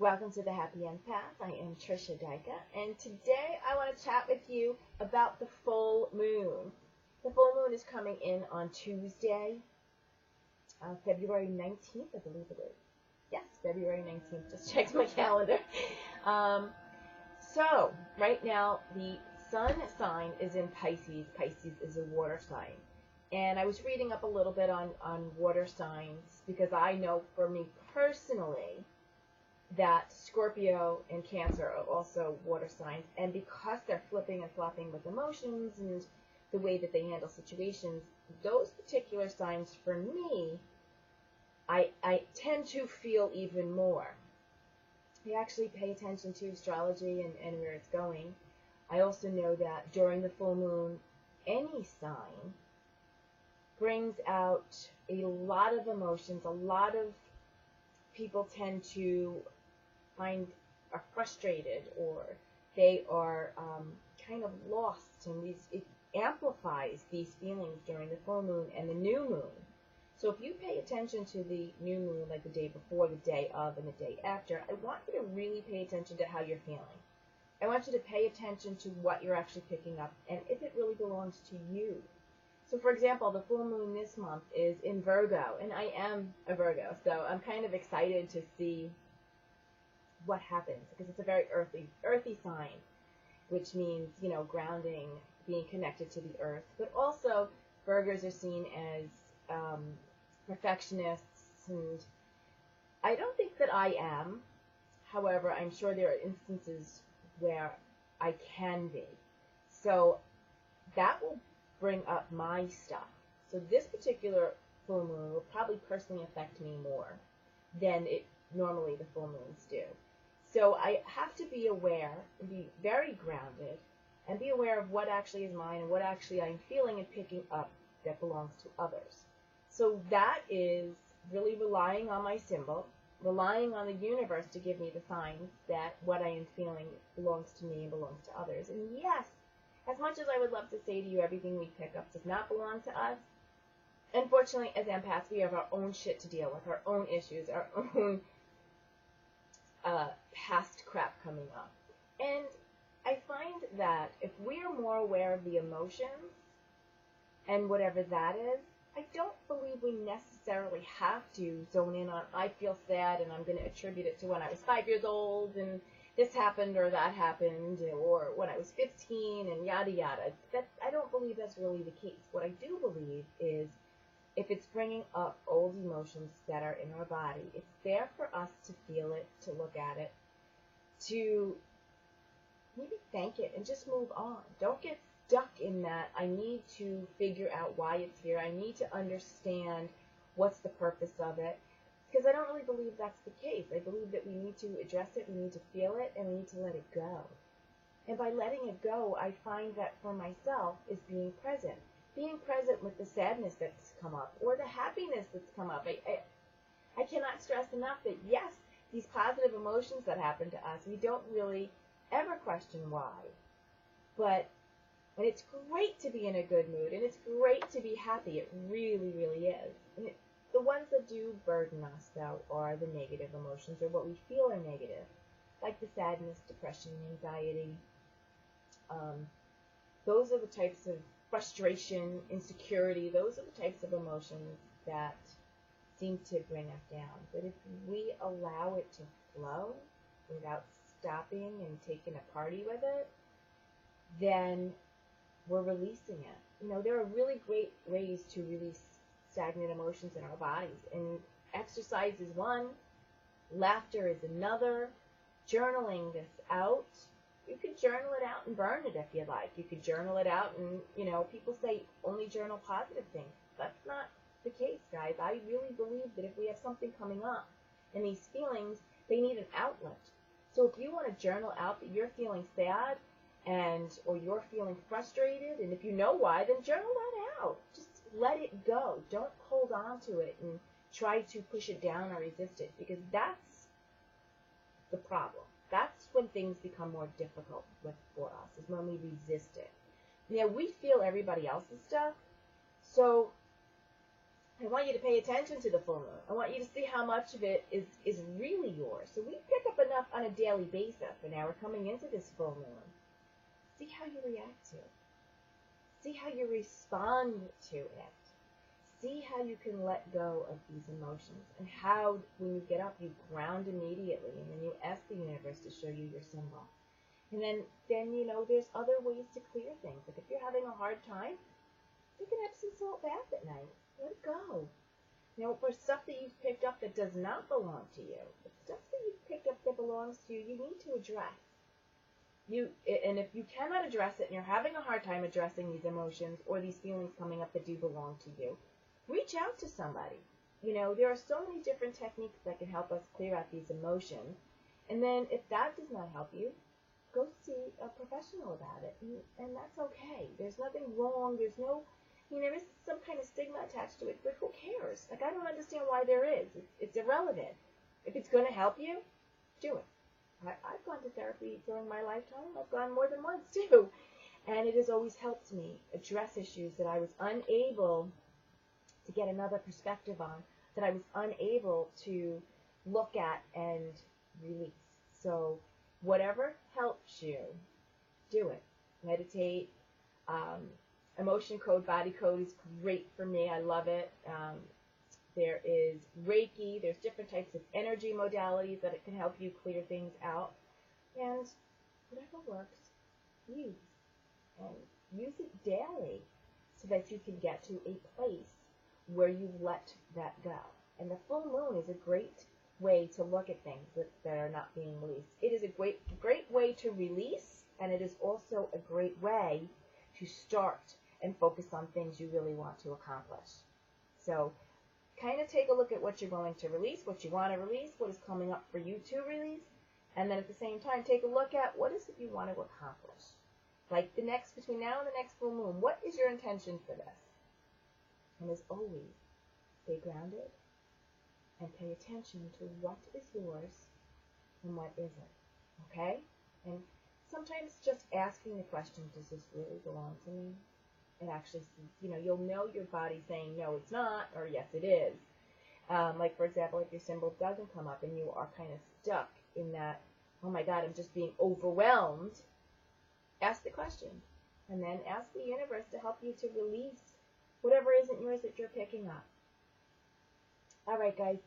Welcome to the Happy Empath. I am Tricia Dycka, and today I want to chat with you about the full moon. The full moon is coming in on Tuesday, February 19th, I believe it is. Yes, February 19th. Just checked my calendar. So, right now, the sun sign is in Pisces. Pisces is a water sign. And I was reading up a little bit on water signs because I know for me personally, that Scorpio and Cancer are also water signs, and because they're flipping and flopping with emotions and the way that they handle situations, those particular signs for me, I tend to feel even more. I actually pay attention to astrology and where it's going. I also know that during the full moon, any sign brings out a lot of emotions. A lot of people tend to are frustrated, or they are kind of lost, and it amplifies these feelings during the full moon and the new moon. So if you pay attention to the new moon, like the day before, the day of, and the day after, I want you to really pay attention to how you're feeling. I want you to pay attention to what you're actually picking up and if it really belongs to you. So for example, the full moon this month is in Virgo, and I am a Virgo, so I'm kind of excited to see what happens, because it's a very earthy sign, which means, grounding, being connected to the earth. But also, Virgos are seen as perfectionists, and I don't think that I am. However, I'm sure there are instances where I can be. So that will bring up my stuff. So this particular full moon will probably personally affect me more than normally the full moons do. So I have to be aware and be very grounded and be aware of what actually is mine and what actually I'm feeling and picking up that belongs to others. So that is really relying on my symbol, relying on the universe to give me the signs that what I am feeling belongs to me and belongs to others. And yes, as much as I would love to say to you everything we pick up does not belong to us, unfortunately, as empaths, we have our own shit to deal with, our own issues, our own past crap coming up. And I find that if we are more aware of the emotions and whatever that is, I don't believe we necessarily have to zone in on, I feel sad and I'm going to attribute it to when I was 5 years old and this happened or that happened, or when I was 15 and yada yada. I don't believe that's really the case. What I do believe is, if it's bringing up old emotions that are in our body, it's there for us to feel it, to look at it, to maybe thank it and just move on. Don't get stuck in that I need to figure out why it's here. I need to understand what's the purpose of it, because I don't really believe that's the case. I believe that we need to address it, we need to feel it, and we need to let it go. And by letting it go, I find that for myself is being present. Being present with the sadness that's come up or the happiness that's come up. I cannot stress enough that yes, these positive emotions that happen to us, we don't really ever question why. And it's great to be in a good mood, and it's great to be happy. It really, really is. And the ones that do burden us, though, are the negative emotions, or what we feel are negative, like the sadness, depression, anxiety. Those are the types of frustration, insecurity, those are the types of emotions that seem to bring us down. But if we allow it to flow without stopping and taking a party with it, then we're releasing it. There are really great ways to release stagnant emotions in our bodies. And exercise is one, laughter is another, journaling this out. You could journal it out and burn it if you like. You could journal it out and, people say only journal positive things. That's not the case, guys. I really believe that if we have something coming up and these feelings, they need an outlet. So if you want to journal out that you're feeling sad or you're feeling frustrated, and if you know why, then journal that out. Just let it go. Don't hold on to it and try to push it down or resist it, because that's the problem. That's when things become more difficult for us, is when we resist it. We feel everybody else's stuff, so I want you to pay attention to the full moon. I want you to see how much of it is really yours. So we pick up enough on a daily basis, and now we're coming into this full moon. See how you react to it. See how you respond to it. See how you can let go of these emotions, and how, when you get up, you ground immediately, and then you ask the universe to show you your symbol. And then there's other ways to clear things. Like if you're having a hard time, take an Epsom salt bath at night. Let it go. For stuff that you've picked up that does not belong to you, the stuff that you've picked up that belongs to you, you need to address. And if you cannot address it, and you're having a hard time addressing these emotions or these feelings coming up that do belong to you, reach out to somebody. There are so many different techniques that can help us clear out these emotions. And then if that does not help you, go see a professional about it. And that's okay. There's nothing wrong. There is some kind of stigma attached to it, but who cares? Like, I don't understand why there is. It's irrelevant. If it's going to help you, do it. I've gone to therapy during my lifetime. I've gone more than once, too. And it has always helped me address issues that I was unable to get another perspective on, that I was unable to look at and release. So whatever helps you, do it. Meditate. Emotion code, body code is great for me. I love it. There is Reiki. There's different types of energy modalities that it can help you clear things out. And whatever works, use. And use it daily so that you can get to a place where you let that go. And the full moon is a great way to look at things that are not being released. It is a great way to release, and it is also a great way to start and focus on things you really want to accomplish. So kind of take a look at what you're going to release, what you want to release, what is coming up for you to release, and then at the same time, take a look at what is it you want to accomplish. Like between now and the next full moon, what is your intention for this? And as always, stay grounded and pay attention to what is yours and what isn't. Okay? And sometimes just asking the question, does this really belong to me? It actually, you'll know your body saying, no, it's not, or yes, it is. Like, for example, if your symbol doesn't come up and you are kind of stuck in that, oh my God, I'm just being overwhelmed, ask the question. And then ask the universe to help you to release whatever isn't yours that you're picking up. All right, guys.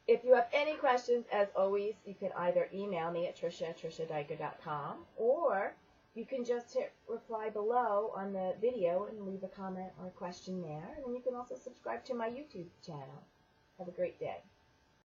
If you have any questions, as always, you can either email me at tricia@triciadycka.com, or you can just hit reply below on the video and leave a comment or a question there. And then you can also subscribe to my YouTube channel. Have a great day.